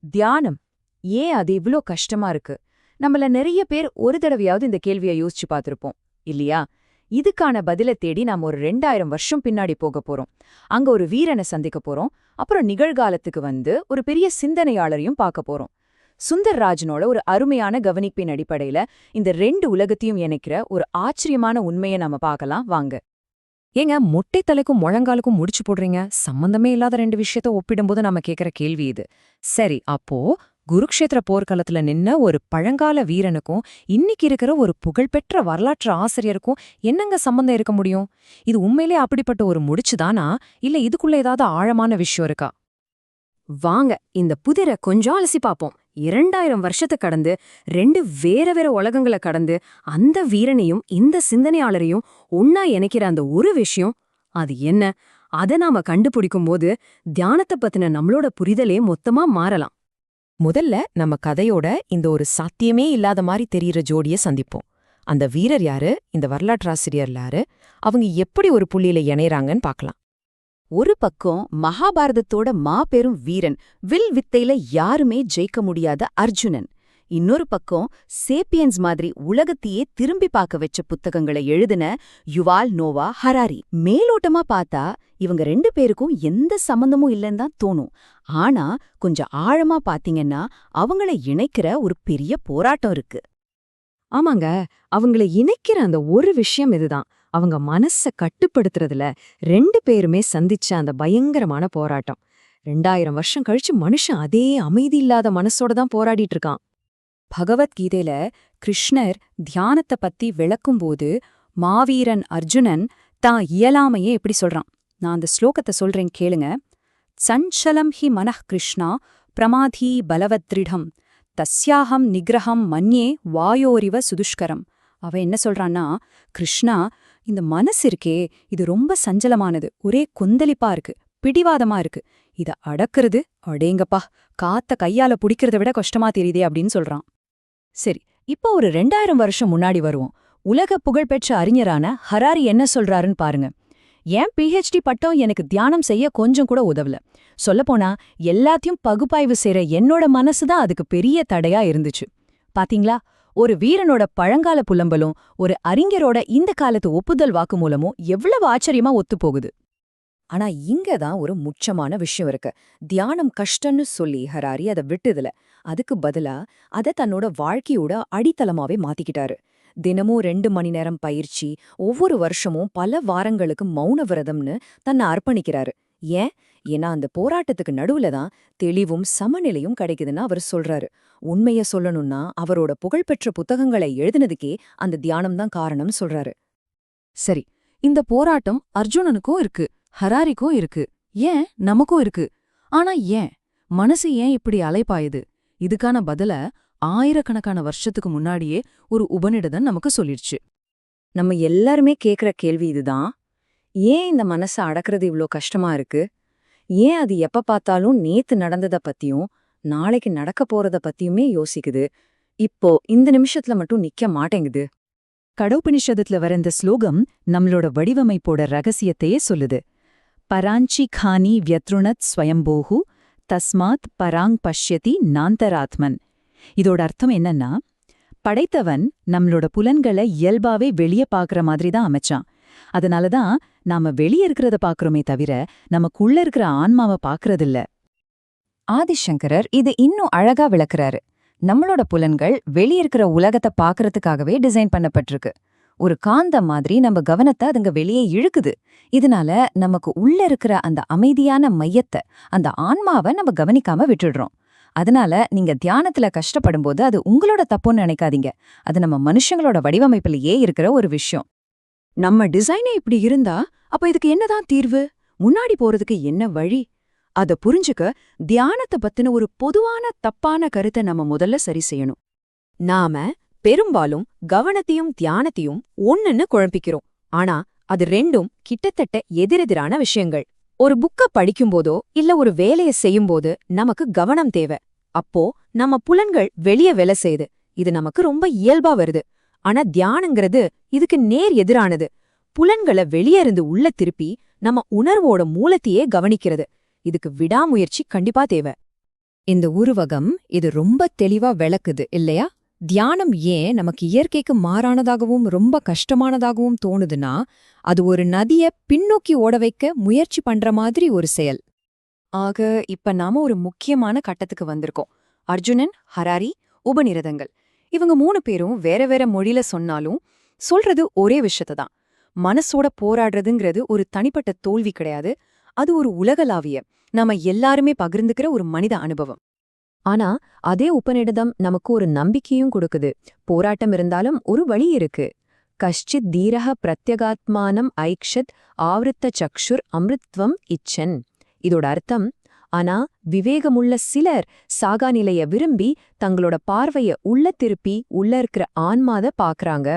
தியானம் ஏன் அது இவ்ளோ கஷ்டமா இருக்கு? நம்மள நிறைய பேர் ஒரு தடவையாவது இந்த கேள்வியை யோசிச்சு பார்த்திருப்போம் இல்லையா? இதுக்கான பதில தேடி நாம ஒரு 2000 வருஷம் பின்னாடி போக போறோம். அங்க ஒரு வீரனை சந்திக்க போறோம். அப்புறம் நிகழ்காலத்துக்கு வந்து ஒரு பெரிய சிந்தனையாளரையும் பார்க்க போறோம். சுந்தர்ராஜனோட ஒரு அருமையான கவனிப்பின் அடிப்படையில இந்த 2 உலகத்தையும் இணைக்கிற ஒரு ஆச்சரியமான உண்மையை நாம பார்க்கலாம் வாங்க. ஏங்க மொட்டை தலைக்கும் முழங்காலுக்கும் முடிச்சு போடுறீங்க? சம்பந்தமே இல்லாத 2 விஷயத்த ஒப்பிடும்போது நாம கேக்குற கேள்வி இது. சரி, அப்போ குருக்ஷேத்திர போர்க்களத்துல நின்ன ஒரு பழங்கால வீரனுக்கும் இன்னைக்கு இருக்கிற ஒரு புகழ்பெற்ற வரலாற்று ஆசிரியருக்கும் என்னங்க சம்பந்தம் இருக்க முடியும்? இது உண்மையிலே அப்படிப்பட்ட ஒரு முடிச்சுதானா, இல்ல இதுக்குள்ள ஏதாவது ஆழமான விஷயம் இருக்கா? வாங்க இந்த புதிரை கொஞ்சம் அலசி பாப்போம். 2000 வருஷத்தை கடந்து 2 வேற வேற உலகங்களை கடந்து அந்த வீரனையும் இந்த சிந்தனையாளரையும் ஒன்னா இணைக்கிற அந்த ஒரு விஷயம் அது என்ன? அதை நாம கண்டுபிடிக்கும் போது தியானத்தை பத்தின நம்மளோட புரிதலே மொத்தமா மாறலாம். முதல்ல நம்ம கதையோட இந்த ஒரு சாத்தியமே இல்லாத மாதிரி தெரியிற ஜோடிய சந்திப்போம். அந்த வீரர் யாரு, இந்த வரலாற்றாசிரியர் யாரு, அவங்க எப்படி ஒரு புள்ளியில இணையறாங்கன்னு பார்க்கலாம். ஒரு பக்கம் மகாபாரதத்தோட மாபெரும் வீரன், வில் வித்தையில யாருமே ஜெயிக்க முடியாத அர்ஜுனன். இன்னொரு பக்கம் சேப்பியன்ஸ் மாதிரி உலகத்தையே திரும்பி பார்க்க வச்ச புத்தகங்களை எழுதின யுவால் நோவா ஹராரி. மேலோட்டமா பார்த்தா இவங்க 2 பேருக்கும் எந்த சம்பந்தமும் இல்லைன்னு தான் தோணும். ஆனா கொஞ்சம் ஆழமா பாத்தீங்கன்னா அவங்கள இணைக்கிற ஒரு பெரிய போராட்டம் இருக்கு. ஆமாங்க, அவங்கள இணைக்கிற அந்த ஒரு விஷயம் இதுதான். அவங்க மனச கட்டுப்படுத்துறதுல 2 பேருமே சந்திச்ச அந்த பயங்கரமான போராட்டம். 2000 வருஷம் கழிச்சு மனுஷன் அதே அமைதி இல்லாத மனசோட தான் போராடிட்டு இருக்கான். பகவத்கீதையில கிருஷ்ணர் தியானத்தை பத்தி விளக்கும்போது மாவீரன் அர்ஜுனன் தான் இயலாமையே எப்படி சொல்றான். நான் அந்த ஸ்லோகத்தை சொல்றேன் கேளுங்க. சஞ்சலம் ஹி மனஹ் கிருஷ்ணா பிரமாதீ பலவத்ரிடம் தஸ்யாஹம் நிகிரகம் மன்யே வாயோரிவ சுதுஷ்கரம். அவ என்ன சொல்றான்னா, கிருஷ்ணா, இந்த மனசு இருக்கே, இது ரொம்ப சஞ்சலமானது, ஒரே கொந்தளிப்பா இருக்கு, பிடிவாதமா இருக்கு. இத அடக்குறது அடேங்கப்பா, காத்த கையால புடிக்கிறத விட கஷ்டமா தெரியுதே அப்படின்னு சொல்றான். சரி, இப்போ ஒரு 2000 வருஷம் முன்னாடி வருவோம். உலக புகழ்பெற்ற அறிஞரான ஹராரி என்ன சொல்றாருன்னு பாருங்க. ஏன் PhD பட்டம் எனக்கு தியானம் செய்ய கொஞ்சம் கூட உதவல. சொல்லப்போனா எல்லாத்தையும் பகுப்பாய்வு செய்ற என்னோட மனசுதான் அதுக்கு பெரிய தடையா இருந்துச்சு. பாத்தீங்களா, ஒரு வீரனோட பழங்கால புலம்பலும் ஒரு அறிஞரோட இந்த காலத்து ஒப்புதல் வாக்குமூலமும் எவ்வளவு ஆச்சரியமா ஒத்துப்போகுது. ஆனா இங்கதான் ஒரு முக்கியமான விஷயம் இருக்கு. தியானம் கஷ்டம்னு சொல்லி ஹராரி அதை விட்டுதுல. அதுக்கு பதிலா அதை தன்னோட வாழ்க்கையோட அடித்தளமாவே மாத்திக்கிட்டாரு. தினமும் 2 மணி நேரம் பயிற்சி, ஒவ்வொரு வருஷமும் பல வாரங்களுக்கு மௌன விரதம்னு தன்னை அர்ப்பணிக்கிறாரு. ஏன்? ஏன்னா அந்த போராட்டத்துக்கு நடுவுல தான் தெளிவும் சமநிலையும் கிடைக்குதுன்னு அவர் சொல்றாரு. உண்மைய சொல்லணும்னா அவரோட புகழ்பெற்ற புத்தகங்களை எழுதினதுக்கே அந்த தியானம் தான் காரணம் சொல்றாரு. சரி, இந்த போராட்டம் அர்ஜுனனுக்கும் இருக்கு, ஹராரிக்கும் இருக்கு, ஏன் நமக்கும் இருக்கு. ஆனா ஏன் மனசு ஏன் இப்படி அலைப்பாயுது? இதுக்கான பதில ஆயிரக்கணக்கான வருஷத்துக்கு முன்னாடியே ஒரு உபநிடதம் நமக்கு சொல்லிடுச்சு. நம்ம எல்லாருமே கேக்குற கேள்வி இதுதான். ஏன் இந்த மனச அடக்குறது இவ்ளோ கஷ்டமா இருக்கு? ஏன் அது எப்ப பார்த்தாலும் நேத்து நடந்தத பத்தியும் நாளைக்கு நடக்க போறத பத்தியுமே யோசிக்குது? இப்போ இந்த நிமிஷத்துல மட்டும் நிக்க மாட்டேங்குது. கடோபனிஷதத்துல வர இந்த ஸ்லோகம் நம்மளோட வடிவமைப்போட ரகசியத்தையே சொல்லுது. பராஞ்சி கானி வியத்ருணத் ஸ்வயம்போஹு தஸ்மாத் பராங் பஷ்யதி நாந்தராத்மன். இதோட அர்த்தம் என்னன்னா, படைத்தவன் நம்மளோட புலன்களை இயல்பாவே வெளியே பாக்குற மாதிரி தான் அமைச்சான். அதனாலதான் நாம வெளியே இருக்கிறத பாக்குறோமே தவிர நமக்குள்ள இருக்கிற ஆன்மாவை பாக்குறதில்ல. ஆதிசங்கரர் இது இன்னும் அழகா விளக்குறாரு. நம்மளோட புலன்கள் வெளியே இருக்கிற உலகத்தை பாக்குறதுக்காகவே டிசைன் பண்ணப்பட்டிருக்கு. ஒரு காந்தம் மாதிரி நம்ம கவனத்தை அதுங்க வெளியே இழுக்குது. இதனால நமக்கு உள்ள இருக்கிற அந்த அமைதியான மையத்தை, அந்த ஆன்மாவை நம்ம கவனிக்காம விட்டுடுறோம். அதனால நீங்க தியானத்துல கஷ்டப்படும்போது அது உங்களோட தப்புன்னு நினைக்காதீங்க. அது நம்ம மனுஷங்களோட வடிவமைப்பிலேயே இருக்கிற ஒரு விஷயம். நம்ம டிசைனே இப்படி இருந்தா அப்ப இதுக்கு என்னதான் தீர்வு? முன்னாடி போறதுக்கு என்ன வழி? அத புரிஞ்சுக்க தியானத்தை பத்தின ஒரு பொதுவான தப்பான கருத்தை நம்ம முதல்ல சரி செய்யணும். நாம பெரும்பாலும் கவனத்தையும் தியானத்தையும் ஒண்ணுன்னு குழப்பிக்கிறோம். ஆனா அது 2ம் கிட்டத்தட்ட எதிரெதிரான விஷயங்கள். ஒரு புக்க படிக்கும்போதோ இல்ல ஒரு வேலையை செய்யும்போது நமக்கு கவனம் தேவை. அப்போ நம்ம புலன்கள் வெளியே வேலை செய்யுது. இது நமக்கு ரொம்ப இயல்பா வருது. ஆனா தியானங்கிறது இதுக்கு நேர் எதிரானது. புலன்களை வெளியே இருந்து உள்ள திருப்பி நம்ம உணர்வோட மூலத்தையே கவனிக்கிறது. இதுக்கு விடாமுயற்சி கண்டிப்பா தேவை. இந்த உருவகம் இது ரொம்ப தெளிவா விளக்குது இல்லையா? தியானம் ஏன் நமக்கு இயற்கைக்கு மாறானதாகவும் ரொம்ப கஷ்டமானதாகவும் தோணுதுன்னா, அது ஒரு நதிய பின்னோக்கி ஓட வைக்க முயற்சி பண்ற மாதிரி ஒரு செயல். ஆக இப்ப நாம ஒரு முக்கியமான கட்டத்துக்கு வந்திருக்கோம். அர்ஜுனன், ஹராரி, உபநிரதங்கள். இவங்க 3 பேரும் வேற வேற மொழியில சொன்னாலும் சொல்றது ஒரே விஷயத்தை தான். மனசோட போராடுறதுங்கிறது ஒரு தனிப்பட்ட தோல்வி கிடையாது. அது ஒரு உலகளாவிய, நாம எல்லாருமே பகிர்ந்துக்கிற ஒரு மனித அனுபவம். ஆனா அதே உபநிடதம் நமக்கு ஒரு நம்பிக்கையும் கொடுக்குது. போராட்டம் இருந்தாலும் ஒரு வழி இருக்கு. கஷ்டித் தீரஹ பிரத்யகாத்மானம் ஐக்ஷத் ஆவருத்த சக்ஷுர் அமிர்த்வம் இச்சன். இதோட அர்த்தம், ஆனா விவேகமுள்ள சிலர் சாகா நிலைய விரும்பி தங்களோட பார்வைய உள்ள திருப்பி உள்ள இருக்கிற ஆன்மாத பாக்குறாங்க.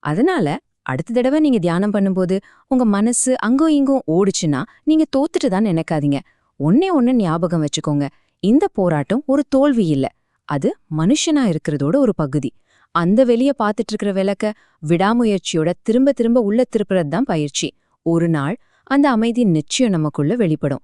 அதனால அடுத்த தடவை நீங்க தியானம் பண்ணும்போது உங்க மனசு அங்கும் இங்கும் ஓடுச்சுன்னா நீங்க தோத்துட்டு தான் நினைக்காதீங்க. ஒண்ணே ஞாபகம் வச்சுக்கோங்க, இந்த போராட்டம் ஒரு தோல்வி இல்ல, அது மனுஷனா இருக்கிறதோட ஒரு பகுதி. அந்த வெளிய பாத்துட்டு இருக்கிற விளக்க விடாமுயற்சியோட திரும்ப திரும்ப உள்ள திருப்புறது தான் பயிற்சி. ஒரு நாள் அந்த அமைதி நிச்சயம் நமக்குள்ள வெளிப்படும்.